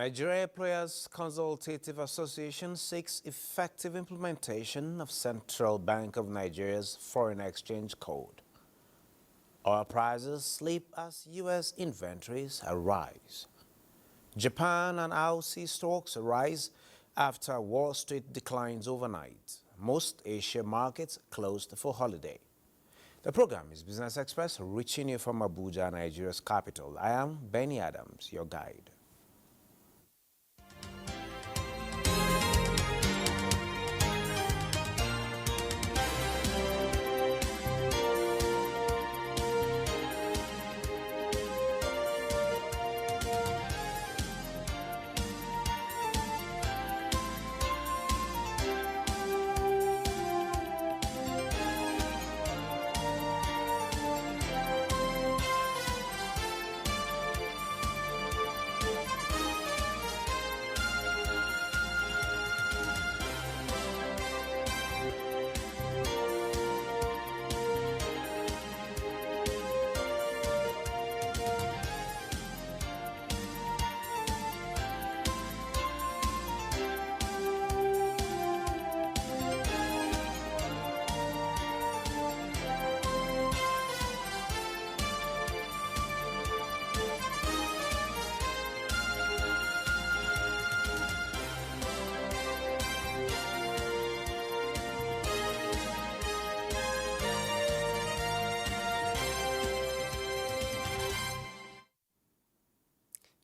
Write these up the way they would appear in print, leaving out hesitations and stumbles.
Nigeria Employers Consultative Association seeks effective implementation of Central Bank of Nigeria's foreign exchange code. Oil prices slip as U.S. inventories rise. Japan and Aussie stocks rise after Wall Street declines overnight. Most Asia markets closed for holiday. The program is Business Express, reaching you from Abuja, Nigeria's capital. I am Benny Adams, your guide.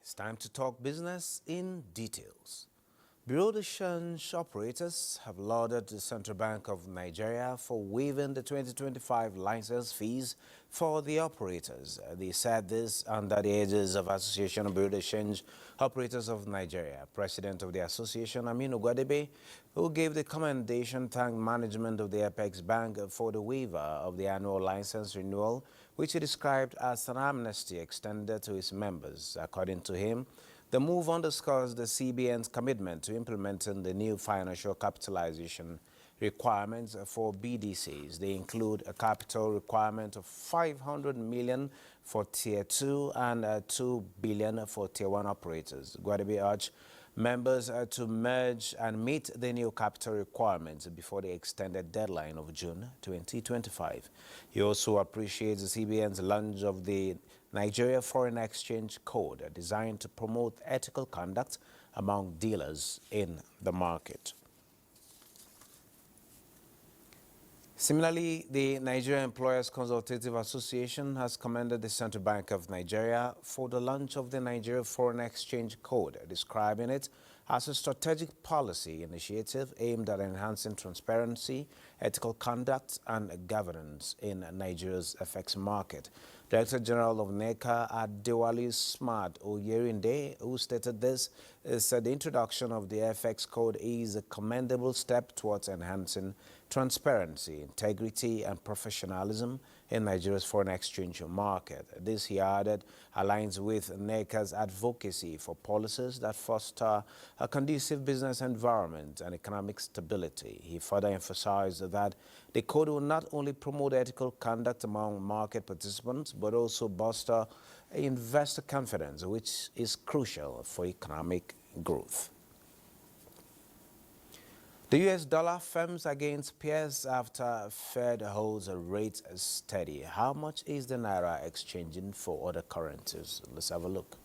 It's time to talk business in details. Bureau de change operators have lauded the Central Bank of Nigeria for waiving the 2025 license fees for the operators. They said this under the aegis of Association of Bureau de change Operators of Nigeria. President of the association, Aminu Gwadebe, who gave the commendation, thanked management of the Apex Bank for the waiver of the annual license renewal, which he described as an amnesty extended to its members. According to him, the move underscores the CBN's commitment to implementing the new financial capitalization requirements for BDCs. They include a capital requirement of 500 million for Tier 2 and 2 billion for Tier 1 operators. Gwadebe urged members to merge and meet the new capital requirements before the extended deadline of June 2025. He also appreciates the CBN's launch of the Nigeria Foreign Exchange Code, designed to promote ethical conduct among dealers in the market. Similarly, the Nigerian Employers Consultative Association has commended the Central Bank of Nigeria for the launch of the Nigeria Foreign Exchange Code, describing it as a strategic policy initiative aimed at enhancing transparency, ethical conduct, and governance in Nigeria's FX market. Director General of NECA Adewale Smart Oyerinde, who stated this, said the introduction of the FX code is a commendable step towards enhancing transparency, integrity, and professionalism in Nigeria's foreign exchange market. This, he added, aligns with NECA's advocacy for policies that foster a conducive business environment and economic stability. He further emphasized that the code will not only promote ethical conduct among market participants, but also bolster investor confidence, which is crucial for economic growth. The U.S. dollar firms against peers after Fed holds a rate steady. How much is the Naira exchanging for other currencies? Let's have a look.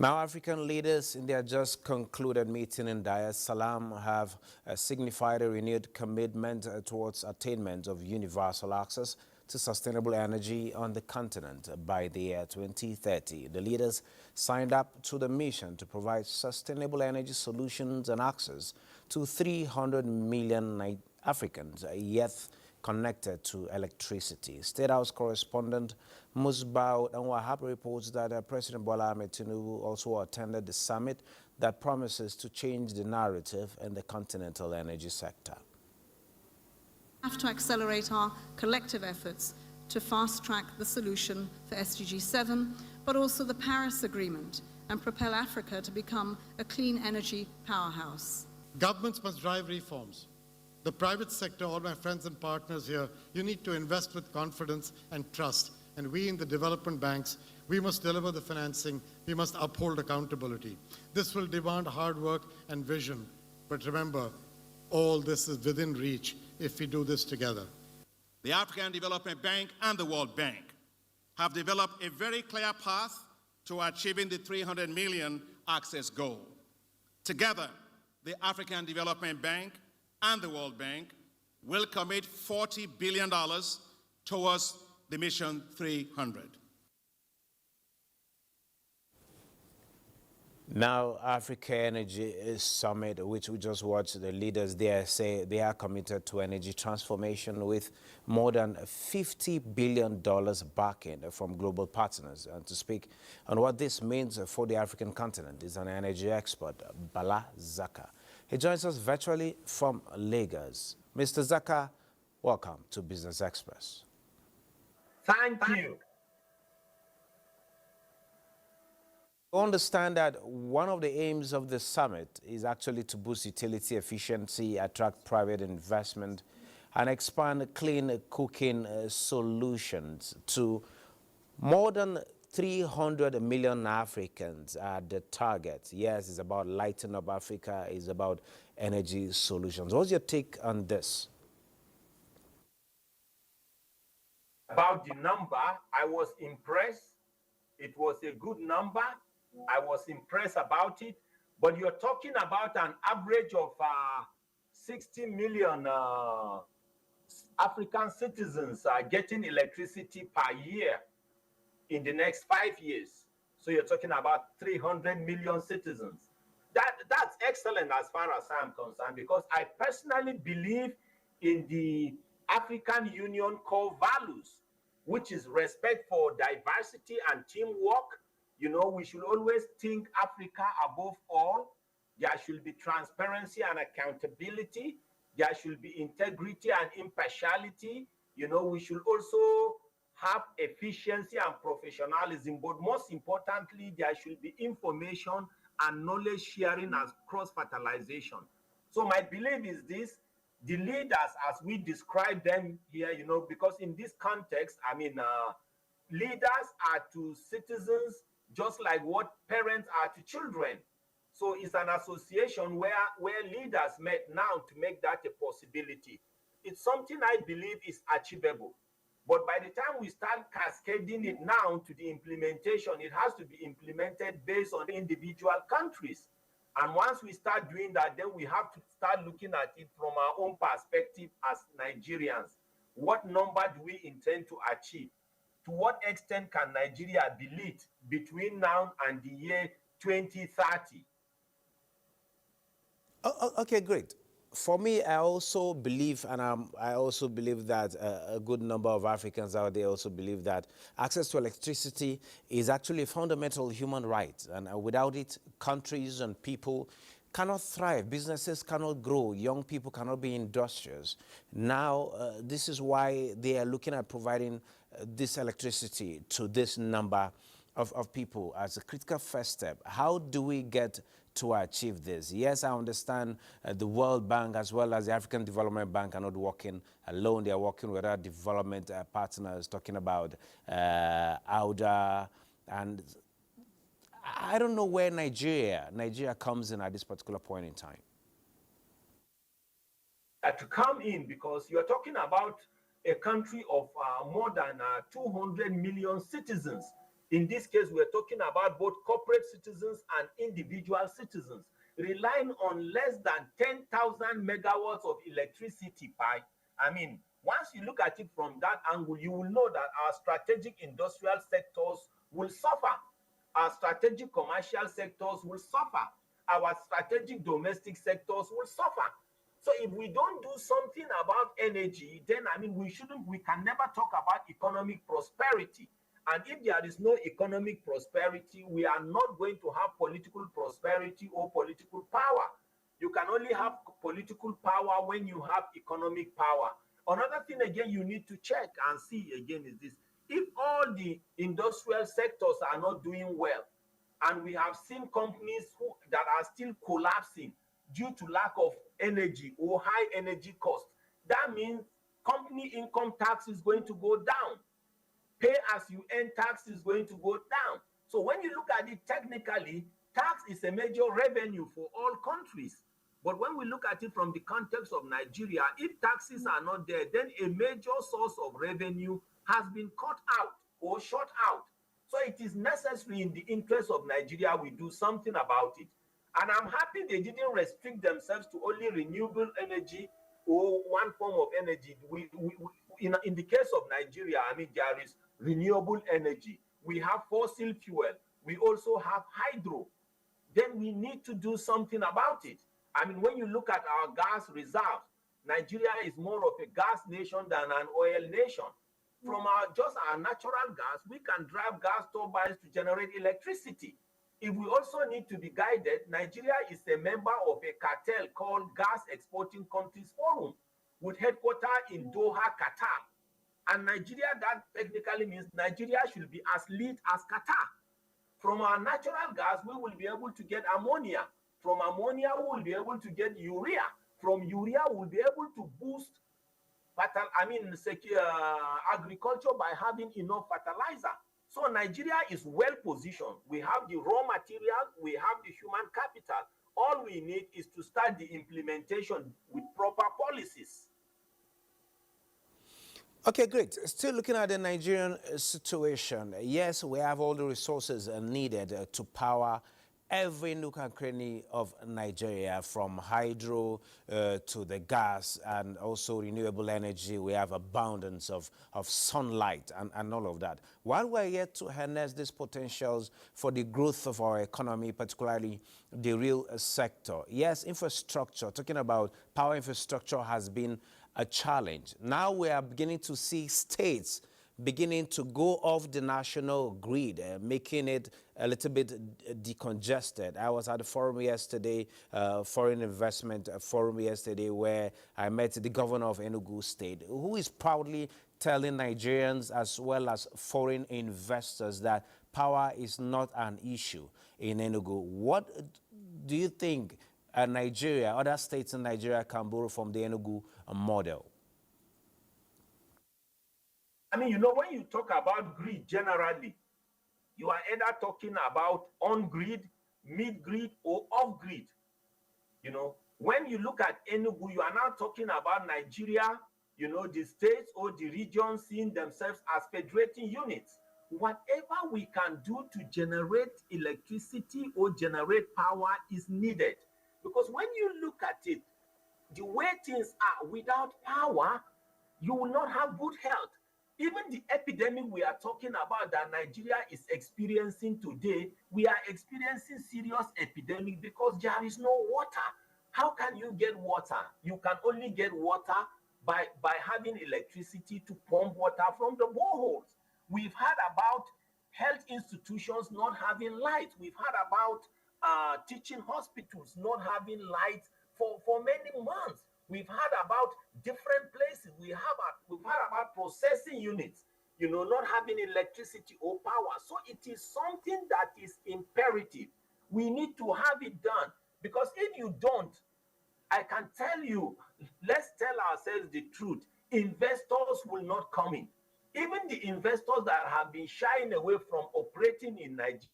Now, African leaders in their just concluded meeting in Dar es Salaam have signified a renewed commitment towards attainment of universal access to sustainable energy on the continent by the year 2030. The leaders signed up to the mission to provide sustainable energy solutions and access to 300 million Africans yet connected to electricity. State House correspondent Musbao Wahab reports that President Bola Ahmed Tinubu also attended the summit that promises to change the narrative in the continental energy sector. We have to accelerate our collective efforts to fast-track the solution for SDG 7, but also the Paris Agreement, and propel Africa to become a clean energy powerhouse. Governments must drive reforms. The private sector, all my friends and partners here, you need to invest with confidence and trust. And we in the development banks, we must deliver the financing, we must uphold accountability. This will demand hard work and vision. But remember, all this is within reach if we do this together. The African Development Bank and the World Bank have developed a very clear path to achieving the 300 million access goal. Together, the African Development Bank and the World Bank will commit $40 billion towards the Mission 300. Now, Africa Energy Summit, which we just watched, the leaders there say they are committed to energy transformation with more than $50 billion backing from global partners. And to speak on what this means for the African continent is an energy expert, Bala Zaka. He joins us virtually from Lagos. Mr. Zaka, welcome to Business Express. Thank you. I understand that one of the aims of the summit is actually to boost utility efficiency, attract private investment, and expand clean cooking solutions to more than 300 million Africans are the target. Yes, it's about lighting up Africa, it's about energy solutions. What's your take on this? About the number, I was impressed. It was a good number. I was impressed about it. But you're talking about an average of 60 million African citizens getting electricity per year in the next 5 years. So you're talking about 300 million citizens. That's excellent as far as I'm concerned, because I personally believe in the African Union core values, which is respect for diversity and teamwork. You know, we should always think Africa above all. There should be transparency and accountability. There should be integrity and impartiality. You know, we should also have efficiency and professionalism, but most importantly, there should be information and knowledge sharing as cross-fertilization. So my belief is this: the leaders, as we describe them here, you know, because in this context, I mean, leaders are to citizens just like what parents are to children. So it's an association where leaders met now to make that a possibility. It's something I believe is achievable. But by the time we start cascading it now to the implementation, it has to be implemented based on individual countries. And once we start doing that, then we have to start looking at it from our own perspective as Nigerians. What number do we intend to achieve? To what extent can Nigeria be lit between now and the year 2030? Okay, great. For me, I also believe, and I also believe that a good number of Africans out there also believe that access to electricity is actually a fundamental human right. And without it, countries and people cannot thrive, businesses cannot grow, young people cannot be industrious. Now, this is why they are looking at providing this electricity to this number of people as a critical first step. How do we get to achieve this? Yes, I understand the World Bank as well as the African Development Bank are not working alone. They are working with our development partners, talking about Abuja, and I don't know where Nigeria comes in at this particular point in time. To come in, because you're talking about a country of more than 200 million citizens. In this case, we're talking about both corporate citizens and individual citizens, relying on less than 10,000 megawatts of electricity. I mean, once you look at it from that angle, you will know that our strategic industrial sectors will suffer. Our strategic commercial sectors will suffer. Our strategic domestic sectors will suffer. So if we don't do something about energy, then I mean we can never talk about economic prosperity. And if there is no economic prosperity, we are not going to have political prosperity or political power. You can only have political power when you have economic power. Another thing again you need to check and see again is this: if all the industrial sectors are not doing well, and we have seen companies that are still collapsing due to lack of energy or high energy cost, that means company income tax is going to go down. Pay as you earn tax is going to go down. So when you look at it technically, tax is a major revenue for all countries. But when we look at it from the context of Nigeria, if taxes are not there, then a major source of revenue has been cut out or shut out. So it is necessary in the interest of Nigeria we do something about it. And I'm happy they didn't restrict themselves to only renewable energy or one form of energy. In the case of Nigeria, I mean, there is renewable energy. We have fossil fuel. We also have hydro. Then we need to do something about it. I mean, when you look at our gas reserves, Nigeria is more of a gas nation than an oil nation. From our natural gas, we can drive gas turbines to generate electricity. If we also need to be guided, Nigeria is a member of a cartel called Gas Exporting Countries Forum, with headquarters in Doha, Qatar. And Nigeria, that technically means Nigeria should be as lead as Qatar. From our natural gas, we will be able to get ammonia. From ammonia, we will be able to get urea. From urea, we will be able to boost agriculture by having enough fertilizer. So Nigeria is well positioned. We have the raw material, we have the human capital. All we need is to start the implementation with proper policies. Okay, great. Still looking at the Nigerian situation. Yes, we have all the resources needed to power every nook and cranny of Nigeria, from hydro to the gas and also renewable energy. We have abundance of sunlight and all of that. While we're yet to harness these potentials for the growth of our economy, particularly the real sector, yes, infrastructure, talking about power infrastructure, has been a challenge. Now we are beginning to see states beginning to go off the national grid, making it a little bit decongested. I was at the forum yesterday, foreign investment forum yesterday, where I met the governor of Enugu State, who is proudly telling Nigerians as well as foreign investors that power is not an issue in Enugu. What do you think Nigeria, other states in Nigeria can borrow from the Enugu model? I mean, when you talk about grid generally, you are either talking about on-grid, mid-grid, or off-grid. When you look at Enugu, you are now talking about Nigeria, the states or the regions seeing themselves as federating units. Whatever we can do to generate electricity or generate power is needed. Because when you look at it, the way things are, without power, you will not have good health. Even the epidemic we are talking about that Nigeria is experiencing today, we are experiencing serious epidemic because there is no water. How can you get water? You can only get water by having electricity to pump water from the boreholes. We've heard about health institutions not having light. We've heard about teaching hospitals not having light for many months. We've heard about different places. We've heard about processing units, not having electricity or power. So it is something that is imperative. We need to have it done, because if you don't, I can tell you, let's tell ourselves the truth, investors will not come in. Even the investors that have been shying away from operating in Nigeria.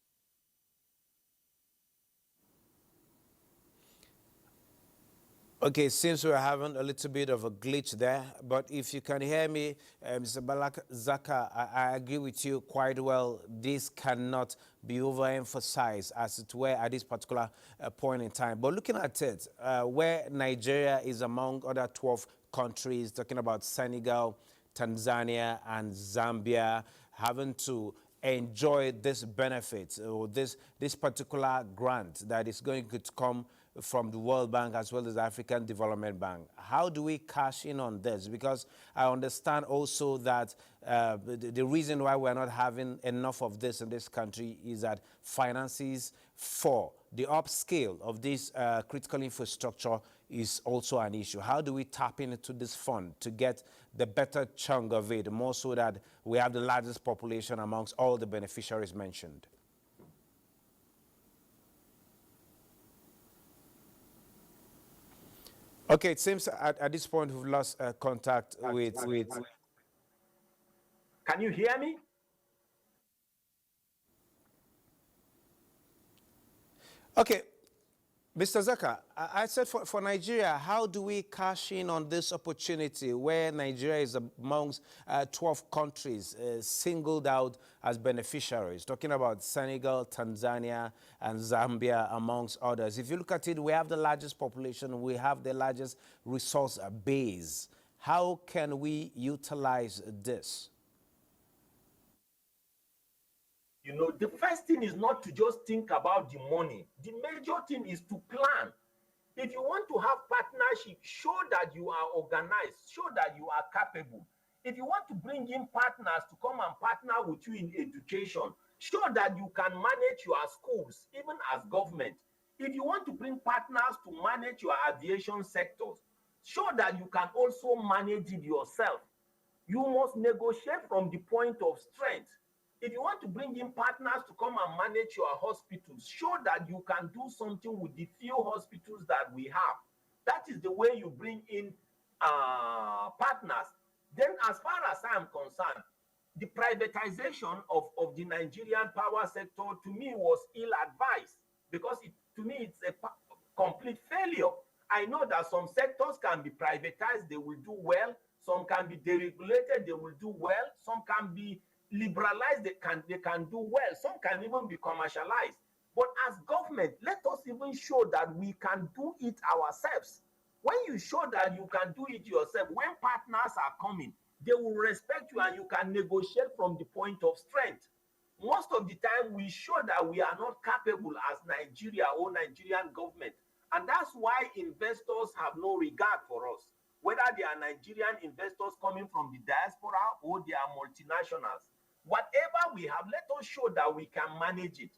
Okay, since we're having a little bit of a glitch there, but if you can hear me, Mr. Balak Zaka, I agree with you quite well. This cannot be overemphasized, as it were, at this particular point in time. But looking at it, where Nigeria is among other 12 countries, talking about Senegal, Tanzania, and Zambia, having to enjoy this benefit or this particular grant that is going to come from the World Bank as well as the African Development Bank. How do we cash in on this? Because I understand also that the reason why we're not having enough of this in this country is that finances for the upscale of this critical infrastructure is also an issue. How do we tap into this fund to get the better chunk of it, more so that we have the largest population amongst all the beneficiaries mentioned? Okay, it seems at this point we've lost contact with. Can you hear me? Okay, Mr. Zaka, I said for Nigeria, how do we cash in on this opportunity where Nigeria is amongst 12 countries singled out as beneficiaries, talking about Senegal, Tanzania, and Zambia, amongst others? If you look at it, we have the largest population, we have the largest resource base. How can we utilize this? You know, the first thing is not to just think about the money. The major thing is to plan. If you want to have partnership, show that you are organized, show that you are capable. If you want to bring in partners to come and partner with you in education, show that you can manage your schools, even as government. If you want to bring partners to manage your aviation sectors, show that you can also manage it yourself. You must negotiate from the point of strength. If you want to bring in partners to come and manage your hospitals, show that you can do something with the few hospitals that we have. That is the way you bring in partners. Then, as far as I'm concerned, the privatization of the Nigerian power sector, to me, was ill-advised, because to me, it's a complete failure. I know that some sectors can be privatized, they will do well. Some can be deregulated, they will do well. Some can be liberalized, they can do well. Some can even be commercialized. But as government, let us even show that we can do it ourselves. When you show that you can do it yourself, when partners are coming, they will respect you and you can negotiate from the point of strength. Most of the time, we show that we are not capable as Nigeria or Nigerian government. And that's why investors have no regard for us, whether they are Nigerian investors coming from the diaspora or they are multinationals. Whatever we have, let us show that we can manage it.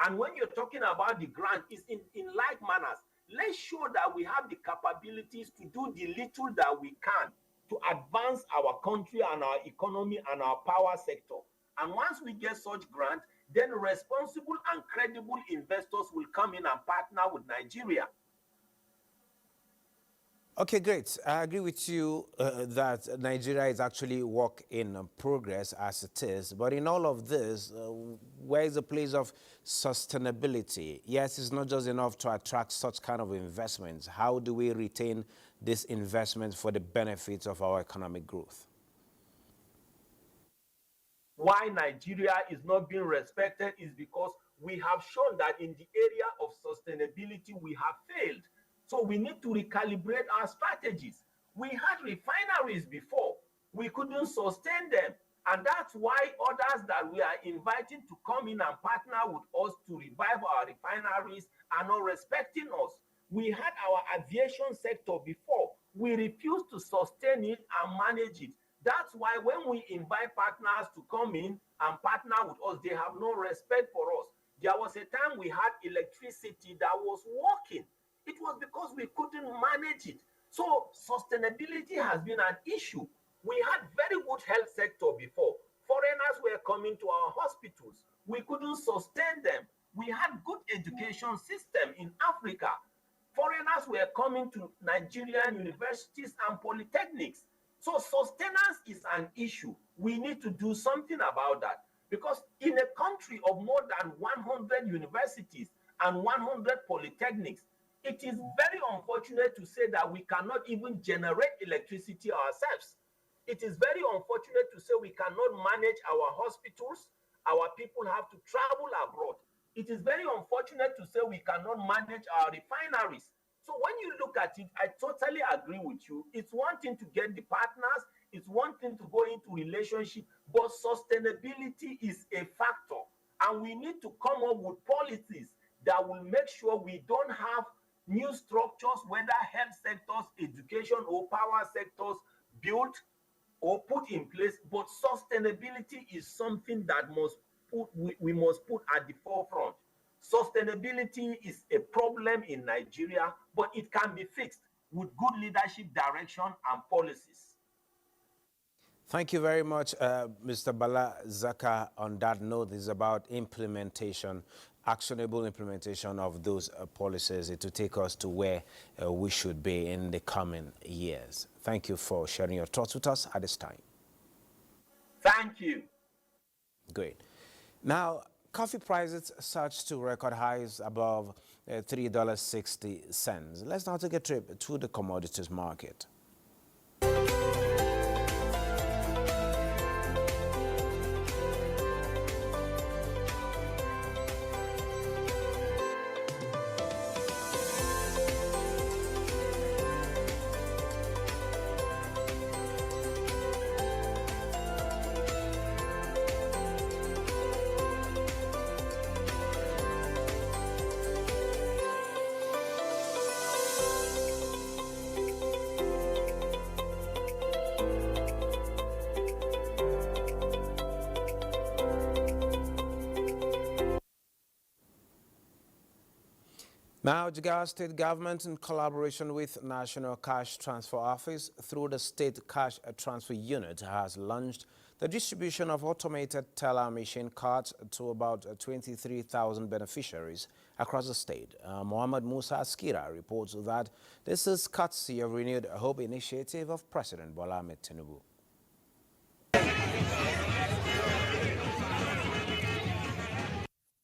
And when you're talking about the grant, it's in like manners. Let's show that we have the capabilities to do the little that we can to advance our country and our economy and our power sector. And once we get such grant, then responsible and credible investors will come in and partner with Nigeria. Okay, great. I agree with you that Nigeria is actually work in progress as it is. But in all of this, where is the place of sustainability? Yes, it's not just enough to attract such kind of investments. How do we retain this investment for the benefits of our economic growth? Why Nigeria is not being respected is because we have shown that in the area of sustainability, we have failed. So we need to recalibrate our strategies. We had refineries before. We couldn't sustain them. And that's why others that we are inviting to come in and partner with us to revive our refineries are not respecting us. We had our aviation sector before. We refused to sustain it and manage it. That's why when we invite partners to come in and partner with us, they have no respect for us. There was a time we had electricity that was working. It was because we couldn't manage it. So sustainability has been an issue. We had very good health sector before. Foreigners were coming to our hospitals. We couldn't sustain them. We had good education system in Africa. Foreigners were coming to Nigerian universities and polytechnics. So sustenance is an issue. We need to do something about that, because in a country of more than 100 universities and 100 polytechnics, it is very unfortunate to say that we cannot even generate electricity ourselves. It is very unfortunate to say we cannot manage our hospitals. Our people have to travel abroad. It is very unfortunate to say we cannot manage our refineries. So when you look at it, I totally agree with you. It's one thing to get the partners. It's one thing to go into relationship, but sustainability is a factor. And we need to come up with policies that will make sure we don't have new structures, whether health sectors, education, or power sectors, built or put in place. But sustainability is something that we must put at the forefront. Sustainability is a problem in Nigeria, but it can be fixed with good leadership, direction, and policies. Thank you very much, Mr. Bala Zaka. On that note, is about implementation, actionable implementation of those policies to take us to where we should be in the coming years. Thank you for sharing your thoughts with us at this time. Thank you. Great. Now, coffee prices surged to record highs above $3.60. Let's now take a trip to the commodities market. Now, Jigawa State Government, in collaboration with National Cash Transfer Office through the State Cash Transfer Unit, has launched the distribution of automated teller machine cards to about 23,000 beneficiaries across the state. Mohammed Musa Askira reports that this is courtesy of Renewed Hope initiative of President Bola Ahmed Tinubu.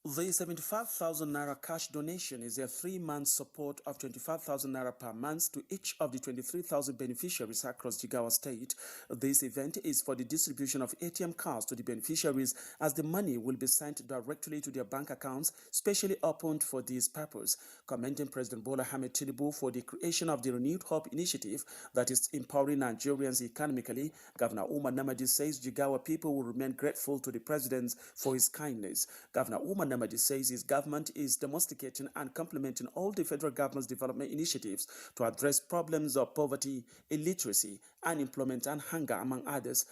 The 75,000 naira cash donation is a 3-month support of 25,000 naira per month to each of the 23,000 beneficiaries across Jigawa State. This event is for the distribution of ATM cards to the beneficiaries, as the money will be sent directly to their bank accounts, specially opened for this purpose. Commending President Bola Ahmed Tinubu for the creation of the Renewed Hope initiative that is empowering Nigerians economically, Governor Umar Namadi says Jigawa people will remain grateful to the president for his kindness. Governor Umar Namadi says his government is domesticating and complementing all the federal government's development initiatives to address problems of poverty, illiteracy, unemployment, and hunger, among others.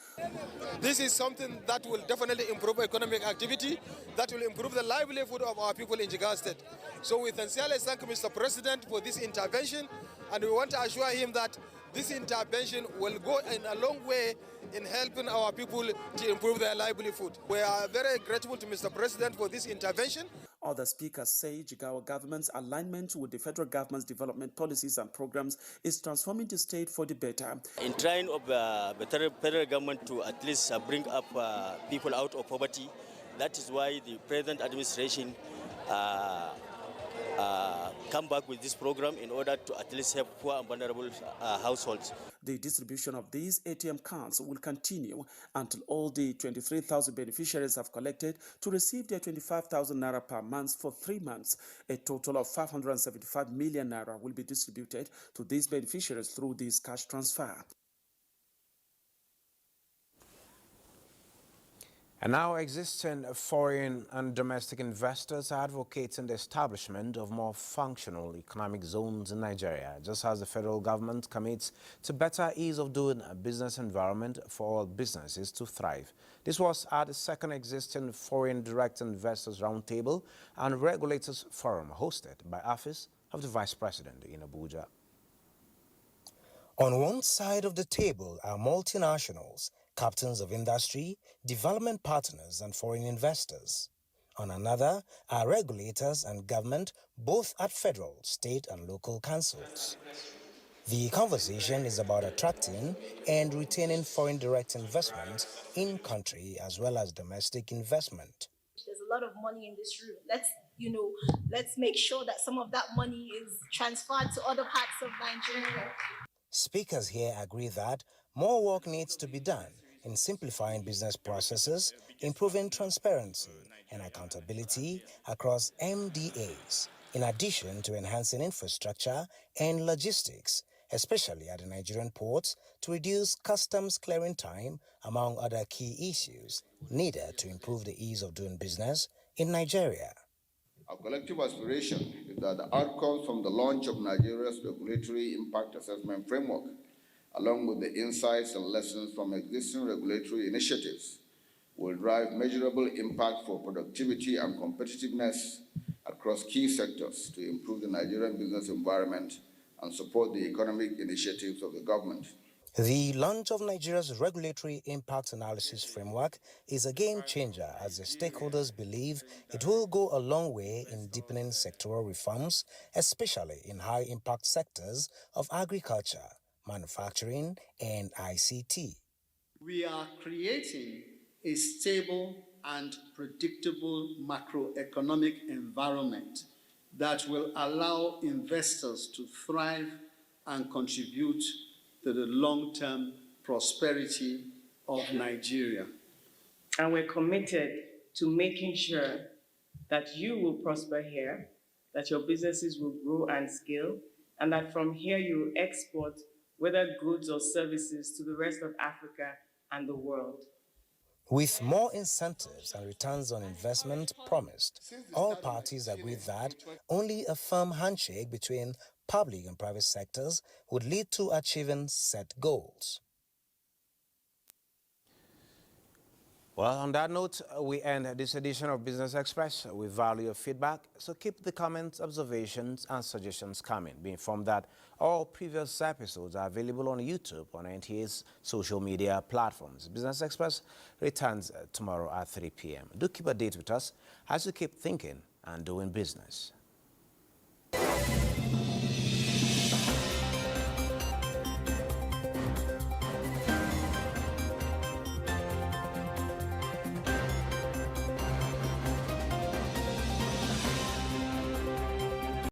This is something that will definitely improve economic activity, that will improve the livelihood of our people in Jigawa State. So we sincerely thank Mr. President for this intervention, and we want to assure him that this intervention will go in a long way in helping our people to improve their livelihood. We are very grateful to Mr. President for this intervention. Other speakers say Jigawa government's alignment with the federal government's development policies and programs is transforming the state for the better. In trying of the federal government to at least bring up people out of poverty, that is why the present administration come back with this program in order to at least help poor and vulnerable households. The distribution of these ATM cards will continue until all the 23,000 beneficiaries have collected to receive their 25,000 naira per month for 3 months. A total of 575 million naira will be distributed to these beneficiaries through this cash transfer. And now existing foreign and domestic investors are advocating the establishment of more functional economic zones in Nigeria, just as the federal government commits to better ease of doing a business environment for all businesses to thrive. This was at the second existing Foreign Direct Investors Roundtable and Regulators Forum hosted by Office of the Vice President in Abuja. On one side of the table are multinationals, captains of industry, development partners, and foreign investors. On another are regulators and government, both at federal, state, and local councils. The conversation is about attracting and retaining foreign direct investment in country as well as domestic investment. There's a lot of money in this room. Let's make sure that some of that money is transferred to other parts of Nigeria. Speakers here agree that more work needs to be done in simplifying business processes, improving transparency and accountability across MDAs, in addition to enhancing infrastructure and logistics, especially at the Nigerian ports, to reduce customs clearing time, among other key issues needed to improve the ease of doing business in Nigeria. Our collective aspiration is that the outcomes from the launch of Nigeria's regulatory impact assessment framework, along with the insights and lessons from existing regulatory initiatives, will drive measurable impact for productivity and competitiveness across key sectors to improve the Nigerian business environment and support the economic initiatives of the government. The launch of Nigeria's regulatory impact analysis framework is a game changer as the stakeholders believe it will go a long way in deepening sectoral reforms, especially in high-impact sectors of agriculture, manufacturing, and ICT. We are creating a stable and predictable macroeconomic environment that will allow investors to thrive and contribute to the long-term prosperity of Nigeria. And we're committed to making sure that you will prosper here, that your businesses will grow and scale, and that from here you export whether goods or services to the rest of Africa and the world. With more incentives and returns on investment promised, all parties agreed that only a firm handshake between public and private sectors would lead to achieving set goals. Well, on that note, we end this edition of Business Express. We value your feedback, so keep the comments, observations, and suggestions coming. Be informed that all previous episodes are available on YouTube on NTA's social media platforms. Business Express returns tomorrow at 3 p.m. Do keep a date with us as you keep thinking and doing business.